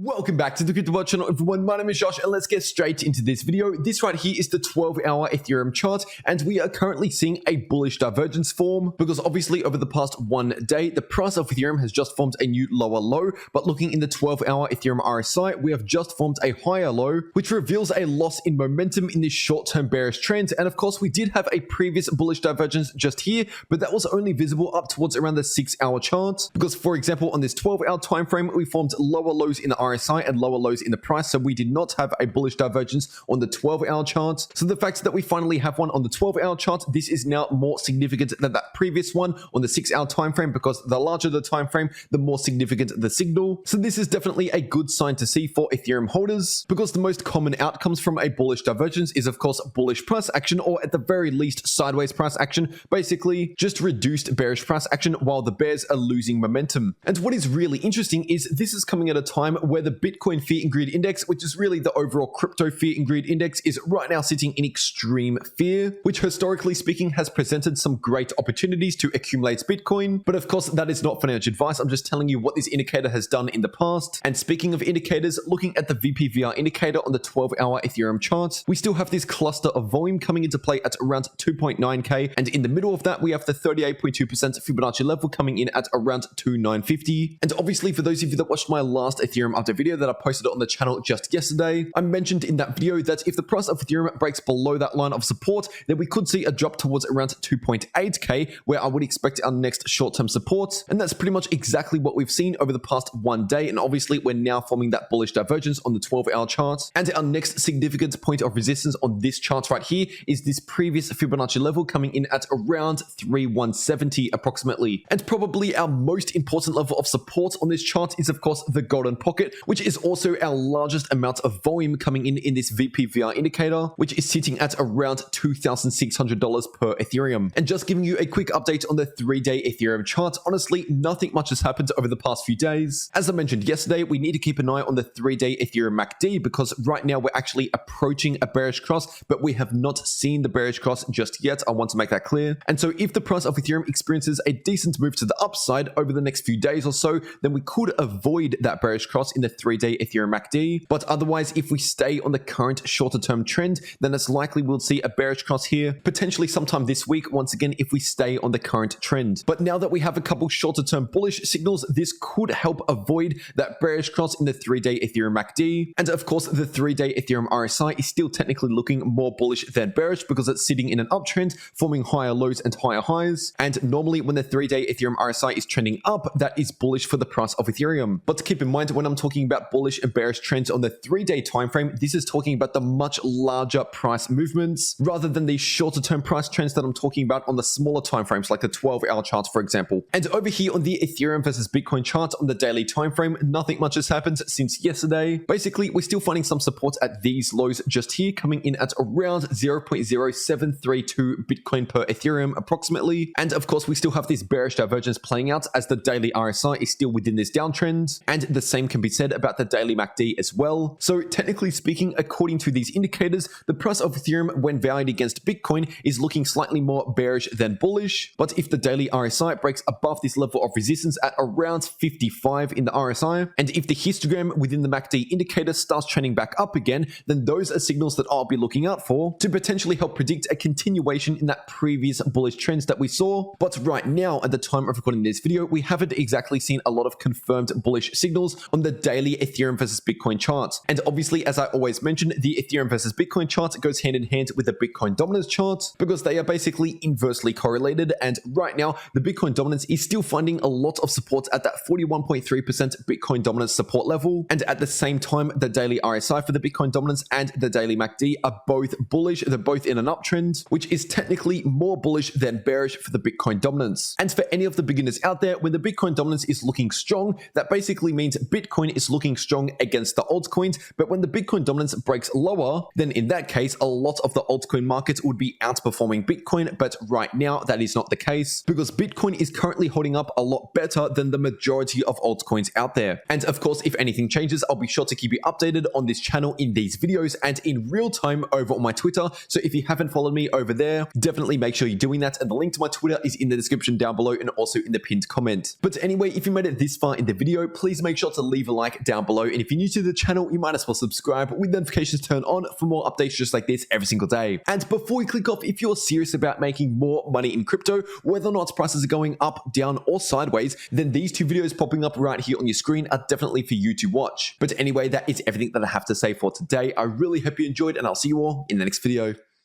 Welcome back to the cryptoworld channel, everyone. My name is Josh, and let's get straight into this video. This right here is the 12-hour Ethereum chart, and we are currently seeing a bullish divergence form because obviously over the past 1 day, the price of Ethereum has just formed a new lower low, but looking in the 12-hour Ethereum RSI, we have just formed a higher low, which reveals a loss in momentum in this short-term bearish trend. And of course, we did have a previous bullish divergence just here, but that was only visible up towards around the 6-hour chart because, for example, on this 12-hour time frame, we formed lower lows in the RSI and lower lows in the price, so we did not have a bullish divergence on the 12-hour chart. So the fact that we finally have one on the 12-hour chart, this is now more significant than that previous one on the 6-hour time frame, because the larger the time frame, the more significant the signal. So this is definitely a good sign to see for Ethereum holders, because the most common outcomes from a bullish divergence is of course bullish price action, or at the very least sideways price action, basically just reduced bearish price action while the bears are losing momentum. And what is really interesting is this is coming at a time where the Bitcoin Fear and Greed Index, which is really the overall crypto fear and greed index, is right now sitting in extreme fear, which historically speaking has presented some great opportunities to accumulate Bitcoin. But of course, that is not financial advice. I'm just telling you what this indicator has done in the past. And speaking of indicators, looking at the VPVR indicator on the 12-hour Ethereum chart, we still have this cluster of volume coming into play at around 2.9k. And in the middle of that, we have the 38.2% Fibonacci level coming in at around 2,950. And obviously, for those of you that watched my last Ethereum update video that I posted on the channel just yesterday, I mentioned in that video that if the price of Ethereum breaks below that line of support, then we could see a drop towards around 2.8k, where I would expect our next short-term support. And that's pretty much exactly what we've seen over the past 1 day. And obviously, we're now forming that bullish divergence on the 12-hour chart. And our next significant point of resistance on this chart right here is this previous Fibonacci level coming in at around 3,170 approximately. And probably our most important level of support on this chart is of course the golden pocket, which is also our largest amount of volume coming in this VPVR indicator, which is sitting at around $2,600 per Ethereum. And just giving you a quick update on the 3-day Ethereum chart, honestly, nothing much has happened over the past few days. As I mentioned yesterday, we need to keep an eye on the 3-day Ethereum MACD, because right now we're actually approaching a bearish cross, but we have not seen the bearish cross just yet. I want to make that clear. And so if the price of Ethereum experiences a decent move to the upside over the next few days or so, then we could avoid that bearish cross in the 3-day Ethereum MACD. But otherwise, if we stay on the current shorter term trend, then it's likely we'll see a bearish cross here, potentially sometime this week, once again, if we stay on the current trend. But now that we have a couple shorter term bullish signals, this could help avoid that bearish cross in the 3-day Ethereum MACD. And of course, the 3-day Ethereum RSI is still technically looking more bullish than bearish, because it's sitting in an uptrend, forming higher lows and higher highs. And normally when the 3-day Ethereum RSI is trending up, that is bullish for the price of Ethereum. But keep in mind, when I'm talking about bullish and bearish trends on the 3-day time frame, this is talking about the much larger price movements rather than the shorter term price trends that I'm talking about on the smaller time frames, like the 12-hour charts, for example. And over here on the Ethereum versus Bitcoin chart on the daily time frame, nothing much has happened since yesterday. Basically, we're still finding some support at these lows just here, coming in at around 0.0732 Bitcoin per Ethereum approximately. And of course, we still have this bearish divergence playing out as the daily RSI is still within this downtrend. And the same can be said about the daily MACD as well. So technically speaking, according to these indicators, the price of Ethereum when valued against Bitcoin is looking slightly more bearish than bullish. But if the daily RSI breaks above this level of resistance at around 55 in the RSI, and if the histogram within the MACD indicator starts trending back up again, then those are signals that I'll be looking out for to potentially help predict a continuation in that previous bullish trends that we saw. But right now, at the time of recording this video, we haven't exactly seen a lot of confirmed bullish signals on the daily Ethereum versus Bitcoin chart. And obviously, as I always mention, the Ethereum versus Bitcoin chart goes hand in hand with the Bitcoin dominance chart, because they are basically inversely correlated. And right now, the Bitcoin dominance is still finding a lot of support at that 41.3% Bitcoin dominance support level. And at the same time, the daily RSI for the Bitcoin dominance and the daily MACD are both bullish. They're both in an uptrend, which is technically more bullish than bearish for the Bitcoin dominance. And for any of the beginners out there, when the Bitcoin dominance is looking strong, that basically means Bitcoin is looking strong against the altcoins. But when the Bitcoin dominance breaks lower, then in that case, a lot of the altcoin markets would be outperforming Bitcoin. But right now, that is not the case, because Bitcoin is currently holding up a lot better than the majority of altcoins out there. And of course, if anything changes, I'll be sure to keep you updated on this channel in these videos and in real time over on my Twitter. So if you haven't followed me over there, definitely make sure you're doing that. And the link to my Twitter is in the description down below and also in the pinned comment. But anyway, if you made it this far in the video, please make sure to leave a like like down below. And if you're new to the channel, you might as well subscribe with notifications turned on for more updates just like this every single day. And before we click off, if you're serious about making more money in crypto, whether or not prices are going up, down, or sideways, then these two videos popping up right here on your screen are definitely for you to watch. But anyway, that is everything that I have to say for today. I really hope you enjoyed, and I'll see you all in the next video.